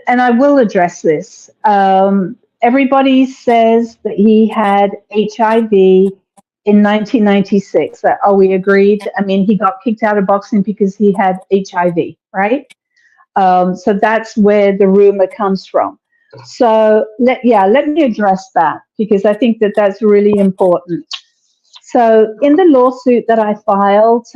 and I will address this. Everybody says that he had HIV in 1996. Are we agreed? I mean, he got kicked out of boxing because he had HIV, right? So that's where the rumor comes from. So let me address that because I think that that's really important. So in the lawsuit that I filed,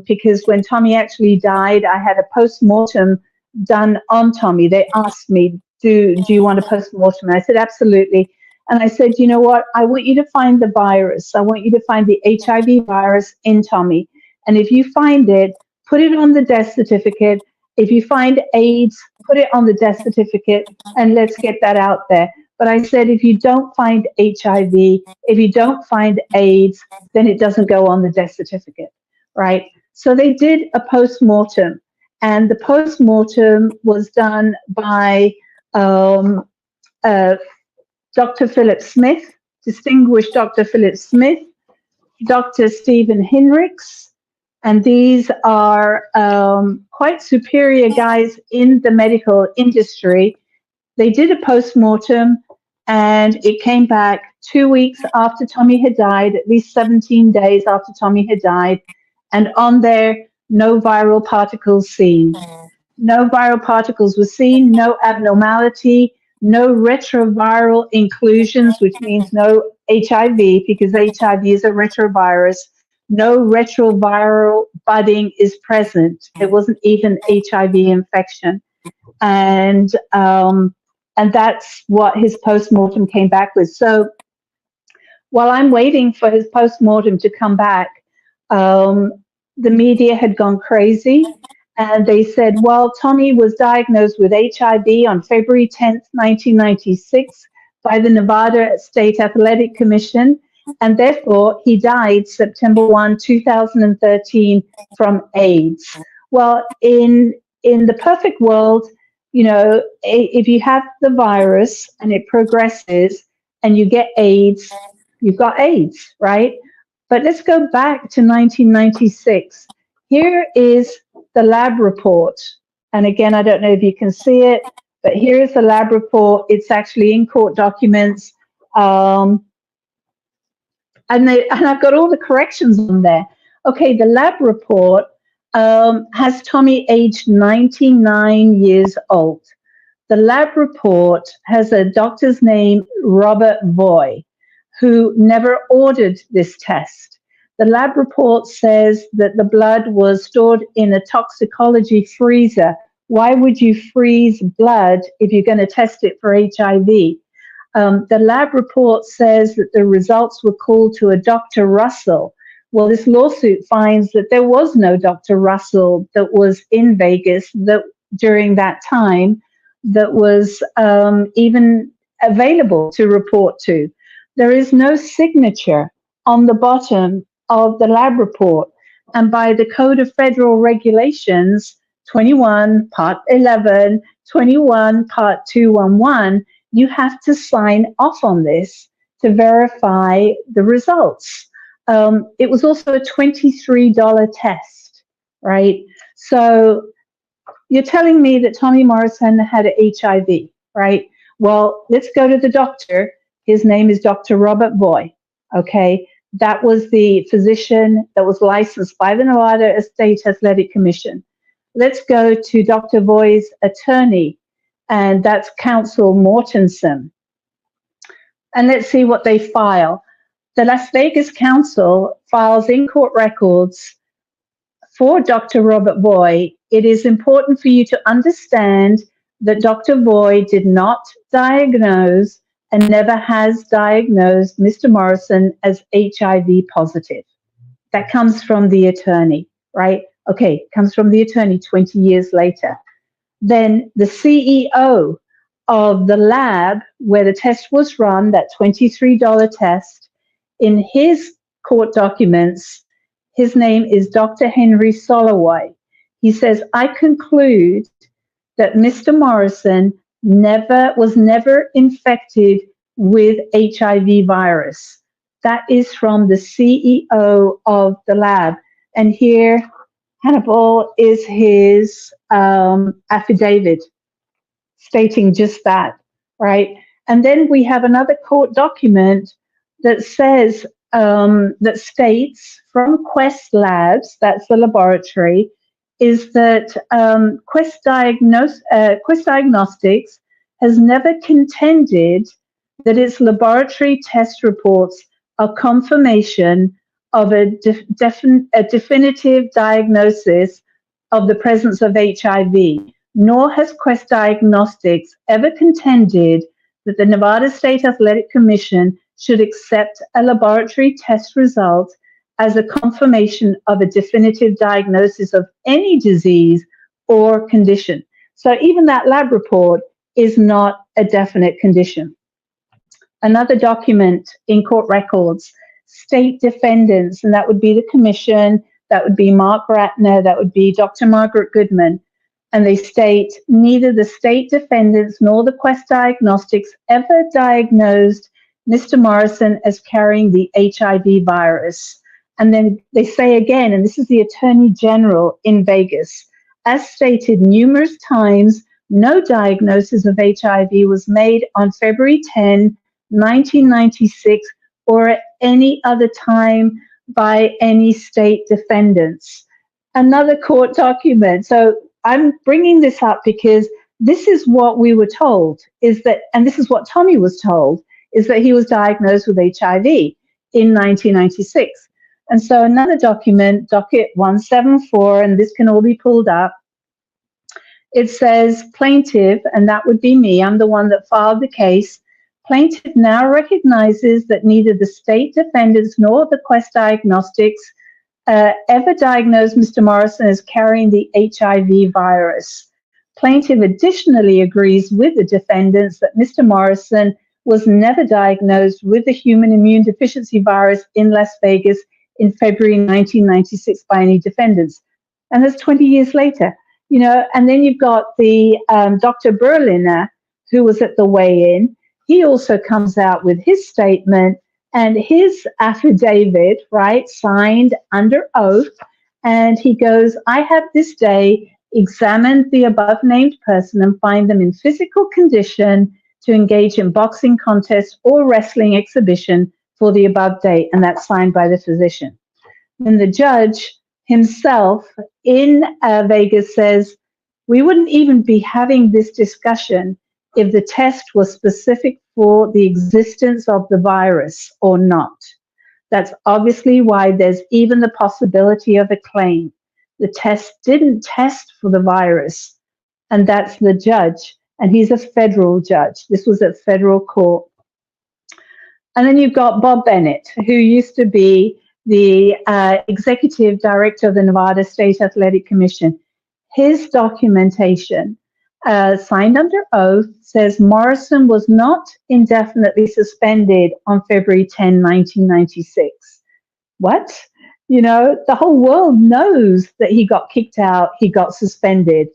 because when Tommy actually died, I had a post-mortem done on Tommy. They asked me, do you want a post-mortem? And I said, absolutely. And I said, you know what? I want you to find the virus. I want you to find the HIV virus in Tommy. And if you find it, put it on the death certificate. If you find AIDS, put it on the death certificate, and let's get that out there. But I said, if you don't find HIV, if you don't find AIDS, then it doesn't go on the death certificate, right? So they did a post-mortem, and the post-mortem was done by Dr. Philip Smith, distinguished Dr. Philip Smith, Dr. Stephen Hinrichs, and these are quite superior guys in the medical industry. They did a post-mortem, and it came back 2 weeks after Tommy had died, at least 17 days after Tommy had died, and on there, no viral particles seen. No viral particles were seen, no abnormality, no retroviral inclusions, which means no HIV, because HIV is a retrovirus. No retroviral budding is present. It wasn't even HIV infection. And that's what his postmortem came back with. So while I'm waiting for his postmortem to come back, the media had gone crazy. And they said, well, Tommy was diagnosed with HIV on February 10th, 1996 by the Nevada State Athletic Commission. And therefore, he died September 1, 2013 from AIDS. Well, in the perfect world, you know, if you have the virus and it progresses and you get AIDS, you've got AIDS, right? But let's go back to 1996. Here is the lab report. And again, I don't know if you can see it, but here is the lab report. It's actually in court documents. And I've got all the corrections on there. Okay, the lab report has Tommy aged 99 years old. The lab report has a doctor's name, Robert Voy, who never ordered this test. The lab report says that the blood was stored in a toxicology freezer. Why would you freeze blood if you're going to test it for HIV? The lab report says that the results were called to a Dr. Russell. Well, this lawsuit finds that there was no Dr. Russell that was in Vegas that during that time that was even available to report to. There is no signature on the bottom of the lab report. And by the Code of Federal Regulations, 21, Part 11, 21, Part 211, you have to sign off on this to verify the results. It was also a $23 test, right? So you're telling me that Tommy Morrison had HIV, right? Well, let's go to the doctor. His name is Dr. Robert Voy, okay? That was the physician that was licensed by the Nevada State Athletic Commission. Let's go to Dr. Voy's attorney, and that's Counsel Mortensen. And let's see what they file. The Las Vegas Council files in court records for Dr. Robert Voy. It is important for you to understand that Dr. Voy did not diagnose and never has diagnosed Mr. Morrison as HIV positive. That comes from the attorney, right? Okay, comes from the attorney 20 years later. Then the CEO of the lab where the test was run, that $23 test, in his court documents, his name is Dr. Henry Soloway. He says, I conclude that Mr. Morrison was never infected with HIV virus. That is from the CEO of the lab. And here, Hannibal, is his affidavit. stating just that, right? And then we have another court document that says, that states from Quest Labs, that's the laboratory, is that Quest Diagnostics has never contended that its laboratory test reports are confirmation of a definitive diagnosis of the presence of HIV, nor has Quest Diagnostics ever contended that the Nevada State Athletic Commission should accept a laboratory test result as a confirmation of a definitive diagnosis of any disease or condition. So even that lab report is not a definite condition. Another document in court records, state defendants, and that would be the commission, that would be Mark Ratner, that would be Dr. Margaret Goodman. And they state, neither the state defendants nor the Quest Diagnostics ever diagnosed Mr. Morrison as carrying the HIV virus. And then they say again, and this is the Attorney General in Vegas, as stated numerous times, no diagnosis of HIV was made on February 10, 1996, or at any other time by any state defendants. Another court document. So I'm bringing this up because this is what we were told, is that, and this is what Tommy was told, is that he was diagnosed with HIV in 1996. And so another document, docket 174, and this can all be pulled up. It says plaintiff, and that would be me, I'm the one that filed the case. Plaintiff now recognizes that neither the state defendants nor the Quest Diagnostics ever diagnosed Mr. Morrison as carrying the HIV virus. Plaintiff additionally agrees with the defendants that Mr. Morrison was never diagnosed with the human immune deficiency virus in Las Vegas in February 1996 by any defendants. And that's 20 years later, you know. And then you've got the Dr. Berliner, who was at the weigh-in. He also comes out with his statement and his affidavit, right, signed under oath. And he goes, I have this day examined the above named person and find them in physical condition to engage in boxing contest or wrestling exhibition for the above date. And that's signed by the physician. Then the judge himself in Vegas says, we wouldn't even be having this discussion if the test was specific for the existence of the virus or not. That's obviously why there's even the possibility of a claim. The test didn't test for the virus, and that's the judge, and he's a federal judge. This was at federal court. And then you've got Bob Bennett, who used to be the executive director of the Nevada State Athletic Commission. His documentation, signed under oath, says Morrison was not indefinitely suspended on February 10, 1996. What? You know, the whole world knows that he got kicked out, he got suspended.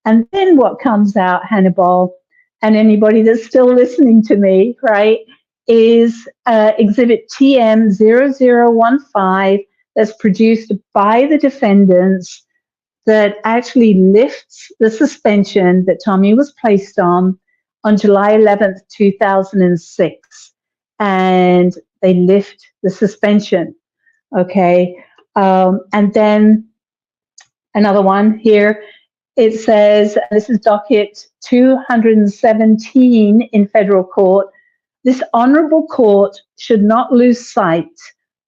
And then what comes out, Hannibal, and anybody that's still listening to me, right, is Exhibit TM0015 that's produced by the defendants that actually lifts the suspension that Tommy was placed on July 11th, 2006. And they lift the suspension, okay? And then another one here, it says, this is docket 217 in federal court, this honorable court should not lose sight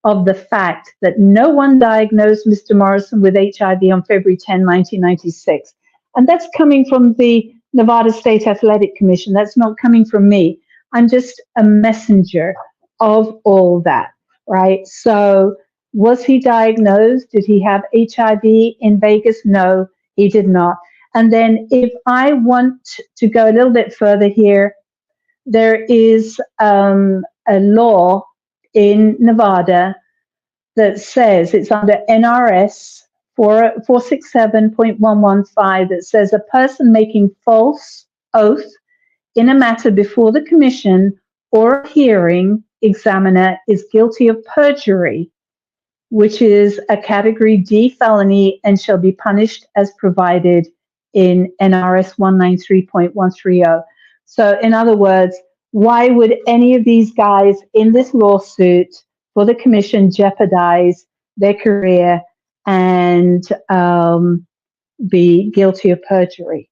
of the fact that no one diagnosed Mr. Morrison with HIV on February 10, 1996. And that's coming from the Nevada State Athletic Commission. That's not coming from me. I'm just a messenger of all that, right? So was he diagnosed? Did he have HIV in Vegas? No, he did not. And then if I want to go a little bit further here, there is a law in Nevada that says, it's under NRS 467.115, that says a person making false oath in a matter before the commission or hearing examiner is guilty of perjury, which is a category D felony and shall be punished as provided in NRS 193.130. So in other words, why would any of these guys in this lawsuit for the commission jeopardize their career and be guilty of perjury?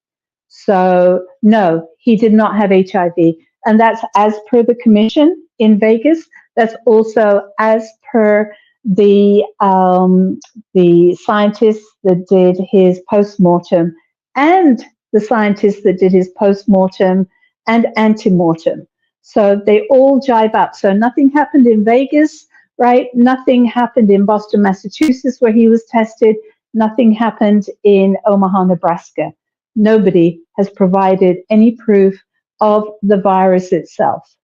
So no, he did not have HIV. And that's as per the commission in Vegas. That's also as per the scientists that did his postmortem and the scientists that did his postmortem and antemortem. So they all jive up. So nothing happened in Vegas, right? Nothing happened in Boston, Massachusetts, where he was tested. Nothing happened in Omaha, Nebraska. Nobody has provided any proof of the virus itself.